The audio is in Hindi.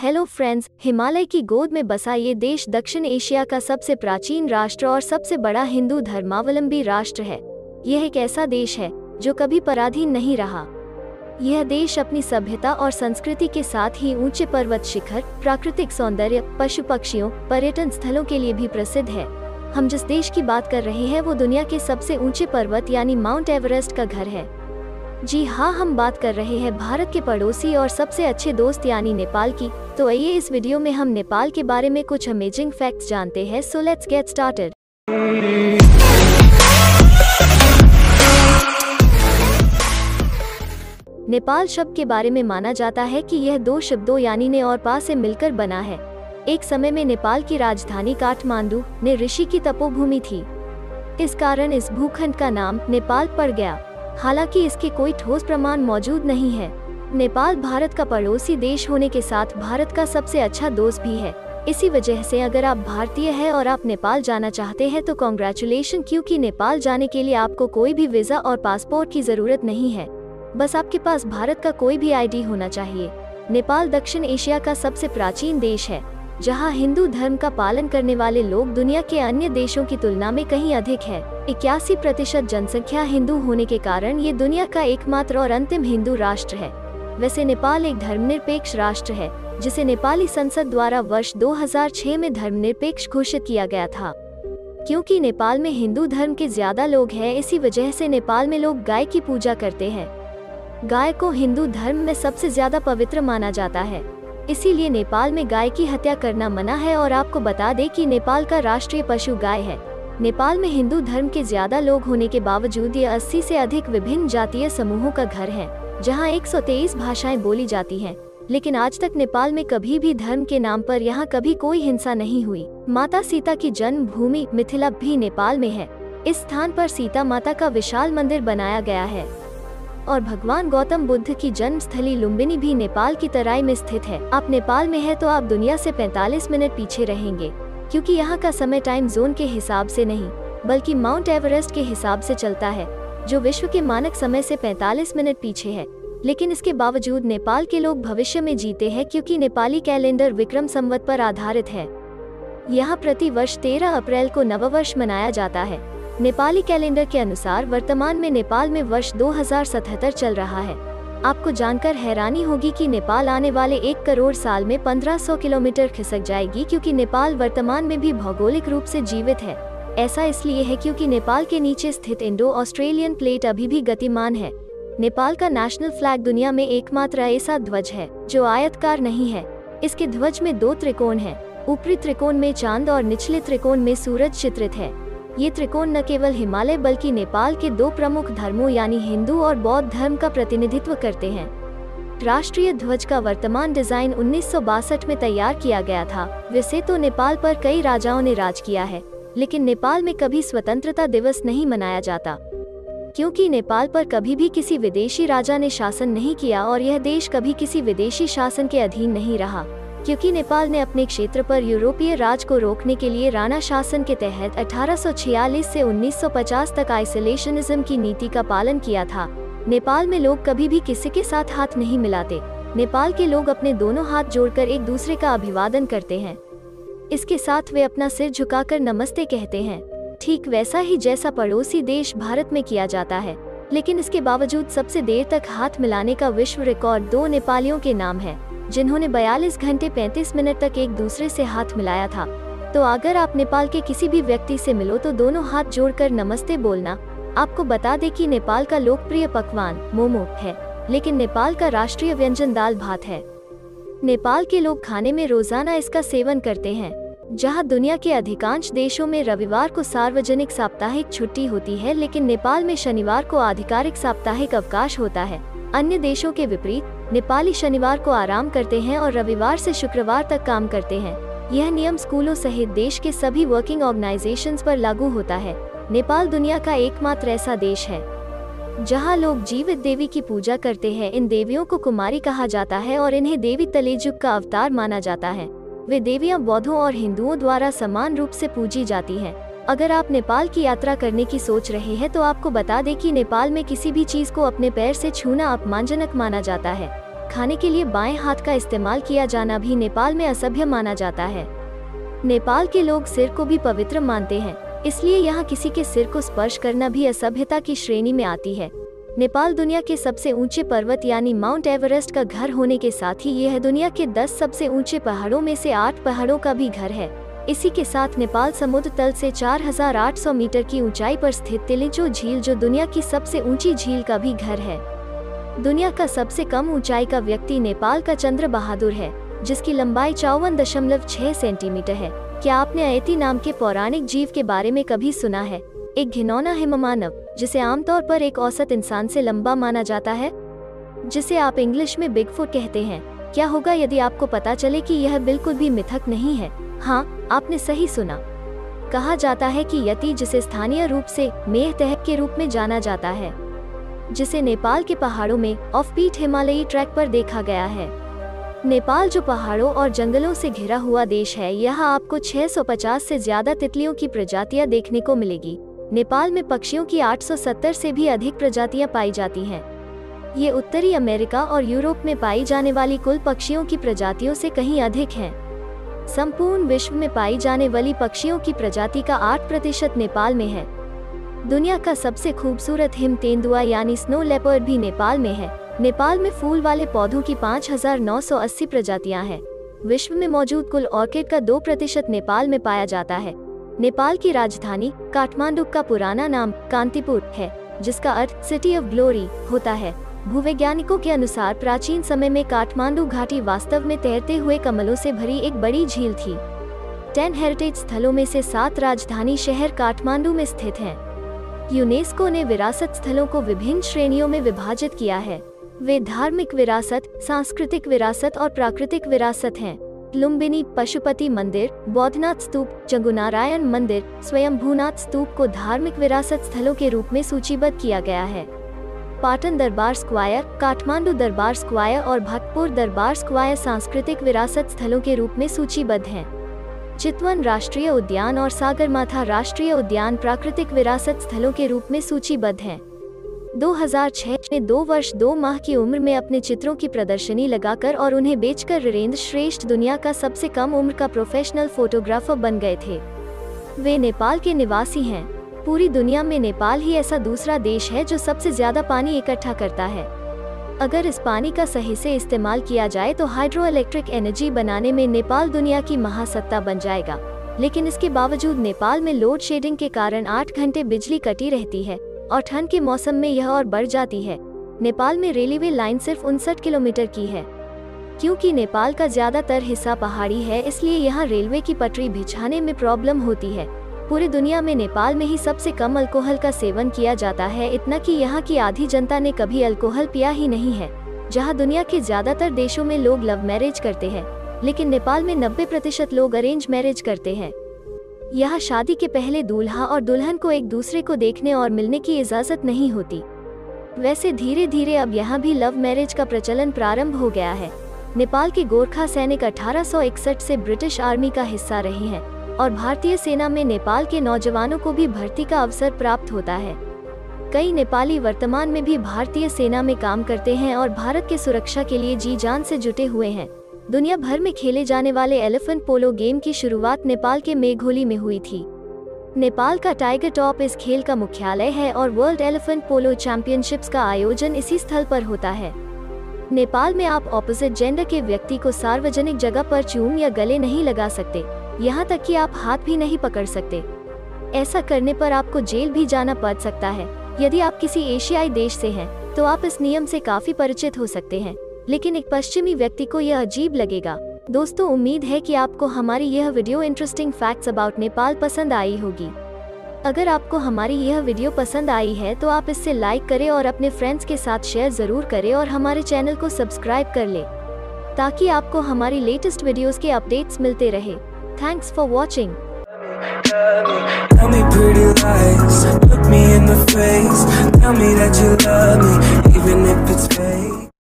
हेलो फ्रेंड्स, हिमालय की गोद में बसा ये देश दक्षिण एशिया का सबसे प्राचीन राष्ट्र और सबसे बड़ा हिंदू धर्मावलंबी राष्ट्र है। यह एक ऐसा देश है जो कभी पराधीन नहीं रहा। यह देश अपनी सभ्यता और संस्कृति के साथ ही ऊंचे पर्वत शिखर, प्राकृतिक सौंदर्य, पशु पक्षियों, पर्यटन स्थलों के लिए भी प्रसिद्ध है। हम जिस देश की बात कर रहे हैं वो दुनिया के सबसे ऊंचे पर्वत यानी माउंट एवरेस्ट का घर है। जी हाँ, हम बात कर रहे हैं भारत के पड़ोसी और सबसे अच्छे दोस्त यानी नेपाल की। तो आइए इस वीडियो में हम नेपाल के बारे में कुछ अमेजिंग फैक्ट्स जानते हैं। So let's get started. Nepal शब्द के बारे में माना जाता है कि यह दो शब्दों यानी ने और पा से मिलकर बना है। एक समय में नेपाल की राजधानी काठमांडू ने ऋषि की तपोभूमि थी। इस कारण इस भूखंड का नाम नेपाल पड़ गया। हालांकि इसके कोई ठोस प्रमाण मौजूद नहीं है। नेपाल भारत का पड़ोसी देश होने के साथ भारत का सबसे अच्छा दोस्त भी है। इसी वजह से अगर आप भारतीय हैं और आप नेपाल जाना चाहते हैं तो कांग्रेचुलेशन, क्योंकि नेपाल जाने के लिए आपको कोई भी वीजा और पासपोर्ट की जरूरत नहीं है। बस आपके पास भारत का कोई भी आईडी होना चाहिए। नेपाल दक्षिण एशिया का सबसे प्राचीन देश है, जहां हिंदू धर्म का पालन करने वाले लोग दुनिया के अन्य देशों की तुलना में कहीं अधिक है। 81% जनसंख्या हिंदू होने के कारण ये दुनिया का एकमात्र और अंतिम हिंदू राष्ट्र है। वैसे नेपाल एक धर्मनिरपेक्ष राष्ट्र है, जिसे नेपाली संसद द्वारा वर्ष 2006 में धर्मनिरपेक्ष घोषित किया गया था। क्योंकि नेपाल में हिंदू धर्म के ज्यादा लोग हैं, इसी वजह से नेपाल में लोग गाय की पूजा करते हैं। गाय को हिंदू धर्म में सबसे ज्यादा पवित्र माना जाता है, इसीलिए नेपाल में गाय की हत्या करना मना है। और आपको बता दें कि नेपाल का राष्ट्रीय पशु गाय है। नेपाल में हिंदू धर्म के ज्यादा लोग होने के बावजूद ये 80 से अधिक विभिन्न जातीय समूहों का घर है, जहां 123 भाषाएं बोली जाती हैं। लेकिन आज तक नेपाल में कभी भी धर्म के नाम पर यहाँ कभी कोई हिंसा नहीं हुई। माता सीता की जन्म भूमि मिथिला भी नेपाल में है। इस स्थान पर सीता माता का विशाल मंदिर बनाया गया है। और भगवान गौतम बुद्ध की जन्म स्थली लुम्बिनी भी नेपाल की तराई में स्थित है। आप नेपाल में है तो आप दुनिया से 45 मिनट पीछे रहेंगे, क्योंकि यहाँ का समय टाइम जोन के हिसाब से नहीं बल्कि माउंट एवरेस्ट के हिसाब से चलता है, जो विश्व के मानक समय से 45 मिनट पीछे है। लेकिन इसके बावजूद नेपाल के लोग भविष्य में जीते हैं, क्योंकि नेपाली कैलेंडर विक्रम संवत पर आधारित है। यहाँ प्रति वर्ष 13 अप्रैल को नववर्ष मनाया जाता है। नेपाली कैलेंडर के अनुसार वर्तमान में नेपाल में वर्ष 2077 चल रहा है। आपको जानकर हैरानी होगी कि नेपाल आने वाले 1 करोड़ साल में 1500 किलोमीटर खिसक जाएगी, क्योंकि नेपाल वर्तमान में भी भौगोलिक रूप से जीवित है। ऐसा इसलिए है क्योंकि नेपाल के नीचे स्थित इंडो ऑस्ट्रेलियन प्लेट अभी भी गतिमान है। नेपाल का नेशनल फ्लैग दुनिया में एकमात्र ऐसा ध्वज है जो आयतकार नहीं है। इसके ध्वज में 2 त्रिकोण हैं। ऊपरी त्रिकोण में चांद और निचले त्रिकोण में सूरज चित्रित है। ये त्रिकोण न केवल हिमालय बल्कि नेपाल के 2 प्रमुख धर्मों यानी हिंदू और बौद्ध धर्म का प्रतिनिधित्व करते हैं। राष्ट्रीय ध्वज का वर्तमान डिजाइन 1962 में तैयार किया गया था। वैसे तो नेपाल पर कई राजाओं ने राज किया है, लेकिन नेपाल में कभी स्वतंत्रता दिवस नहीं मनाया जाता, क्योंकि नेपाल पर कभी भी किसी विदेशी राजा ने शासन नहीं किया और यह देश कभी किसी विदेशी शासन के अधीन नहीं रहा। क्योंकि नेपाल ने अपने क्षेत्र पर यूरोपीय राज को रोकने के लिए राणा शासन के तहत 1846 से 1950 तक आइसोलेशनिज्म की नीति का पालन किया था। नेपाल में लोग कभी भी किसी के साथ हाथ नहीं मिलाते। नेपाल के लोग अपने दोनों हाथ जोड़कर एक दूसरे का अभिवादन करते हैं। इसके साथ वे अपना सिर झुकाकर नमस्ते कहते हैं, ठीक वैसा ही जैसा पड़ोसी देश भारत में किया जाता है। लेकिन इसके बावजूद सबसे देर तक हाथ मिलाने का विश्व रिकॉर्ड 2 नेपालियों के नाम है, जिन्होंने 42 घंटे 35 मिनट तक एक दूसरे से हाथ मिलाया था। तो अगर आप नेपाल के किसी भी व्यक्ति से मिलो तो दोनों हाथ जोड़कर नमस्ते बोलना। आपको बता दें कि नेपाल का लोकप्रिय पकवान मोमो है, लेकिन नेपाल का राष्ट्रीय व्यंजन दाल भात है। नेपाल के लोग खाने में रोजाना इसका सेवन करते हैं। जहां दुनिया के अधिकांश देशों में रविवार को सार्वजनिक साप्ताहिक छुट्टी होती है, लेकिन नेपाल में शनिवार को आधिकारिक साप्ताहिक अवकाश होता है। अन्य देशों के विपरीत नेपाली शनिवार को आराम करते हैं और रविवार से शुक्रवार तक काम करते हैं। यह नियम स्कूलों सहित देश के सभी वर्किंग ऑर्गेनाइजेशंस पर लागू होता है। नेपाल दुनिया का एकमात्र ऐसा देश है जहां लोग जीवित देवी की पूजा करते हैं। इन देवियों को कुमारी कहा जाता है और इन्हें देवी तलेजुग का अवतार माना जाता है। वे देवियां बौद्धों और हिंदुओं द्वारा समान रूप से पूजी जाती हैं। अगर आप नेपाल की यात्रा करने की सोच रहे हैं तो आपको बता दें कि नेपाल में किसी भी चीज को अपने पैर से छूना अपमानजनक माना जाता है। खाने के लिए बाएं हाथ का इस्तेमाल किया जाना भी नेपाल में असभ्य माना जाता है। नेपाल के लोग सिर को भी पवित्र मानते हैं, इसलिए यहाँ किसी के सिर को स्पर्श करना भी असभ्यता की श्रेणी में आती है। नेपाल दुनिया के सबसे ऊंचे पर्वत यानी माउंट एवरेस्ट का घर होने के साथ ही यह दुनिया के 10 सबसे ऊंचे पहाड़ों में से 8 पहाड़ों का भी घर है। इसी के साथ नेपाल समुद्र तल से 4800 मीटर की ऊंचाई पर स्थित तिलिचो झील, जो दुनिया की सबसे ऊंची झील का भी घर है। दुनिया का सबसे कम ऊंचाई का व्यक्ति नेपाल का चंद्र बहादुर है, जिसकी लंबाई 54.6 सेंटीमीटर है। क्या आपने अयति नाम के पौराणिक जीव के बारे में कभी सुना है? एक घिनौना हिममानव, जिसे आमतौर पर एक औसत इंसान से लंबा माना जाता है, जिसे आप इंग्लिश में बिगफुट कहते हैं। क्या होगा यदि आपको पता चले कि यह बिल्कुल भी मिथक नहीं है? हाँ, आपने सही सुना। कहा जाता है कि यति, जिसे स्थानीय रूप से मेहतहब के रूप में जाना जाता है, जिसे नेपाल के पहाड़ों में ऑफ पीट हिमालयी ट्रैक पर देखा गया है। नेपाल जो पहाड़ों और जंगलों से घिरा हुआ देश है, यहाँ आपको 650 से ज्यादा तितलियों की प्रजातियां देखने को मिलेगी। नेपाल में पक्षियों की 870 से भी अधिक प्रजातियां पाई जाती हैं। ये उत्तरी अमेरिका और यूरोप में पाई जाने वाली कुल पक्षियों की प्रजातियों से कहीं अधिक हैं। संपूर्ण विश्व में पाई जाने वाली पक्षियों की प्रजाति का 8% नेपाल में है। दुनिया का सबसे खूबसूरत हिम तेंदुआ यानी स्नो लेपर्ड भी नेपाल में है। नेपाल में फूल वाले पौधों की 5980 प्रजातियां हैं। विश्व में मौजूद कुल ऑर्किड का 2% नेपाल में पाया जाता है। नेपाल की राजधानी काठमांडू का पुराना नाम कांतिपुर है, जिसका अर्थ सिटी ऑफ ग्लोरी होता है। भूवैज्ञानिकों के अनुसार प्राचीन समय में काठमांडू घाटी वास्तव में तैरते हुए कमलों से भरी एक बड़ी झील थी। 10 हेरिटेज स्थलों में से 7 राजधानी शहर काठमांडू में स्थित हैं। यूनेस्को ने विरासत स्थलों को विभिन्न श्रेणियों में विभाजित किया है। वे धार्मिक विरासत, सांस्कृतिक विरासत और प्राकृतिक विरासत हैं। लुम्बिनी पशुपति मंदिर, बौद्धनाथ स्तूप, जंगुनारायण मंदिर, स्वयंभूनाथ स्तूप को धार्मिक विरासत स्थलों के रूप में सूचीबद्ध किया गया है। पाटन दरबार स्क्वायर, काठमांडू दरबार स्क्वायर और भक्तपुर दरबार स्क्वायर सांस्कृतिक विरासत स्थलों के रूप में सूचीबद्ध हैं। चितवन राष्ट्रीय उद्यान और सागरमाथा राष्ट्रीय उद्यान प्राकृतिक विरासत स्थलों के रूप में सूचीबद्ध हैं। 2006 में 2 वर्ष 2 माह की उम्र में अपने चित्रों की प्रदर्शनी लगाकर और उन्हें बेचकर वीरेंद्र श्रेष्ठ दुनिया का सबसे कम उम्र का प्रोफेशनल फोटोग्राफर बन गए थे। वे नेपाल के निवासी हैं। पूरी दुनिया में नेपाल ही ऐसा दूसरा देश है जो सबसे ज्यादा पानी इकट्ठा करता है। अगर इस पानी का सही से इस्तेमाल किया जाए तो हाइड्रो इलेक्ट्रिक एनर्जी बनाने में नेपाल दुनिया की महासत्ता बन जाएगा। लेकिन इसके बावजूद नेपाल में लोड शेडिंग के कारण 8 घंटे बिजली कटी रहती है और ठंड के मौसम में यह और बढ़ जाती है। नेपाल में रेलवे लाइन सिर्फ 59 किलोमीटर की है। क्योंकि नेपाल का ज्यादातर हिस्सा पहाड़ी है, इसलिए यहाँ रेलवे की पटरी बिछाने में प्रॉब्लम होती है। पूरी दुनिया में नेपाल में ही सबसे कम अल्कोहल का सेवन किया जाता है, इतना कि यहाँ की आधी जनता ने कभी अल्कोहल पिया ही नहीं है। जहाँ दुनिया के ज्यादातर देशों में लोग लव मैरिज करते हैं, लेकिन नेपाल में 90% लोग अरेंज मैरिज करते हैं। यहाँ शादी के पहले दूल्हा और दुल्हन को एक दूसरे को देखने और मिलने की इजाजत नहीं होती। वैसे धीरे धीरे अब यहाँ भी लव मैरिज का प्रचलन प्रारंभ हो गया है। नेपाल के गोरखा सैनिक 1861 से ब्रिटिश आर्मी का हिस्सा रहे हैं और भारतीय सेना में नेपाल के नौजवानों को भी भर्ती का अवसर प्राप्त होता है। कई नेपाली वर्तमान में भी भारतीय सेना में काम करते हैं और भारत के सुरक्षा के लिए जी जान से जुटे हुए हैं। दुनिया भर में खेले जाने वाले एलिफेंट पोलो गेम की शुरुआत नेपाल के मेघोली में हुई थी। नेपाल का टाइगर टॉप इस खेल का मुख्यालय है और वर्ल्ड एलिफेंट पोलो चैंपियनशिप्स का आयोजन इसी स्थल पर होता है। नेपाल में आप ऑपोजिट जेंडर के व्यक्ति को सार्वजनिक जगह पर चूम या गले नहीं लगा सकते, यहाँ तक कि आप हाथ भी नहीं पकड़ सकते। ऐसा करने पर आपको जेल भी जाना पड़ सकता है। यदि आप किसी एशियाई देश से हैं, तो आप इस नियम से काफी परिचित हो सकते हैं, लेकिन एक पश्चिमी व्यक्ति को यह अजीब लगेगा। दोस्तों, उम्मीद है कि आपको हमारी यह video interesting facts about Nepal पसंद आई होगी। अगर आपको हमारी यह वीडियो पसंद आई है तो आप इससे लाइक करें और अपने फ्रेंड्स के साथ शेयर जरूर करें और हमारे चैनल को सब्सक्राइब कर लें, ताकि आपको हमारी लेटेस्ट वीडियोस के अपडेट्स मिलते रहे। Thanks for watching. Tell me pretty lies, look me in the face, tell me that you love me, even if it's fake.